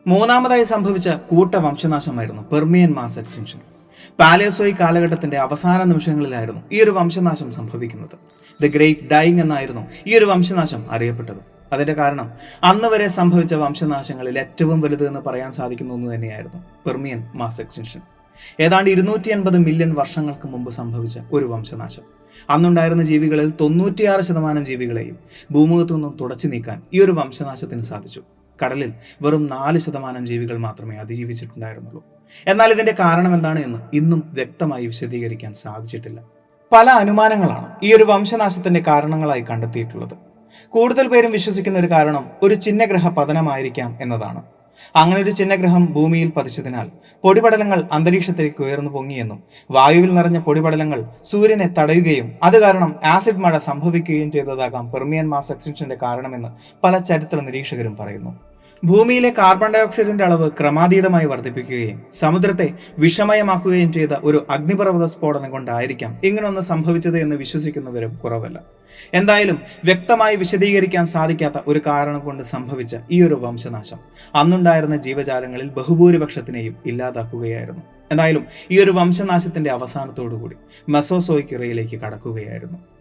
മൂന്നാമതായി സംഭവിച്ച കൂട്ടവംശനാശമായിരുന്നു Permian mass extinction. Palaeozoic കാലഘട്ടത്തിന്റെ അവസാന നിമിഷങ്ങളിലായിരുന്നു ഈ ഒരു വംശനാശം സംഭവിക്കുന്നത്. ദ ഗ്രേറ്റ് ഡൈയിങ് എന്നായിരുന്നു ഈ ഒരു വംശനാശം അറിയപ്പെട്ടത്. അതിന്റെ കാരണം അന്ന് വരെ സംഭവിച്ച വംശനാശങ്ങളിൽ ഏറ്റവും വലുത് എന്ന് പറയാൻ സാധിക്കുന്ന ഒന്ന് തന്നെയായിരുന്നു പെർമിയൻ മാസ് എക്സ്റ്റിൻഷൻ. ഏതാണ്ട് 280 മില്യൺ വർഷങ്ങൾക്ക് മുമ്പ് സംഭവിച്ച ഒരു വംശനാശം. അന്നുണ്ടായിരുന്ന ജീവികളിൽ 96% ജീവികളെയും ഭൂമുഖത്തു നിന്നും തുടച്ചു നീക്കാൻ ഈ ഒരു വംശനാശത്തിന് സാധിച്ചു. കടലിൽ വെറും 4% ജീവികൾ മാത്രമേ അതിജീവിച്ചിട്ടുണ്ടായിരുന്നുള്ളൂ. എന്നാൽ ഇതിന്റെ കാരണം എന്താണ് എന്ന് ഇന്നും വ്യക്തമായി വിശദീകരിക്കാൻ സാധിച്ചിട്ടില്ല. പല അനുമാനങ്ങളാണ് ഈ ഒരു വംശനാശത്തിന്റെ കാരണങ്ങളായി കണ്ടെത്തിയിട്ടുള്ളത്. കൂടുതൽ പേരും വിശ്വസിക്കുന്ന ഒരു കാരണം ഒരു ചിഹ്നഗ്രഹ പതനമായിരിക്കാം എന്നതാണ്. അങ്ങനെ ഒരു ചിഹ്നഗ്രഹം ഭൂമിയിൽ പതിച്ചതിനാൽ പൊടിപടലങ്ങൾ അന്തരീക്ഷത്തിലേക്ക് ഉയർന്നു പൊങ്ങിയെന്നും വായുവിൽ നിറഞ്ഞ പൊടിപടലങ്ങൾ സൂര്യനെ തടയുകയും അത് കാരണം ആസിഡ് മഴ സംഭവിക്കുകയും ചെയ്തതാകാം പെർമിയൻ മാസ് എക്സ്റ്റിൻഷന്റെ കാരണമെന്ന് പല ചരിത്ര നിരീക്ഷകരും പറയുന്നു. ഭൂമിയിലെ കാർബൺ ഡയോക്സൈഡിന്റെ അളവ് ക്രമാതീതമായി വർദ്ധിപ്പിക്കുകയും സമുദ്രത്തെ വിഷമയമാക്കുകയും ചെയ്ത ഒരു അഗ്നിപർവ്വത സ്ഫോടനം കൊണ്ടായിരിക്കാം ഇങ്ങനൊന്ന് സംഭവിച്ചത് എന്ന് വിശ്വസിക്കുന്നവരും കുറവല്ല. എന്തായാലും വ്യക്തമായി വിശദീകരിക്കാൻ സാധിക്കാത്ത ഒരു കാരണം കൊണ്ട് സംഭവിച്ച ഈ ഒരു വംശനാശം അന്നുണ്ടായിരുന്ന ജീവജാലങ്ങളിൽ ബഹുഭൂരിപക്ഷത്തിനെയും ഇല്ലാതാക്കുകയായിരുന്നു. എന്തായാലും ഈ ഒരു വംശനാശത്തിന്റെ അവസാനത്തോടുകൂടി മെസോസോയിക് ഇറയിലേക്ക് കടക്കുകയായിരുന്നു.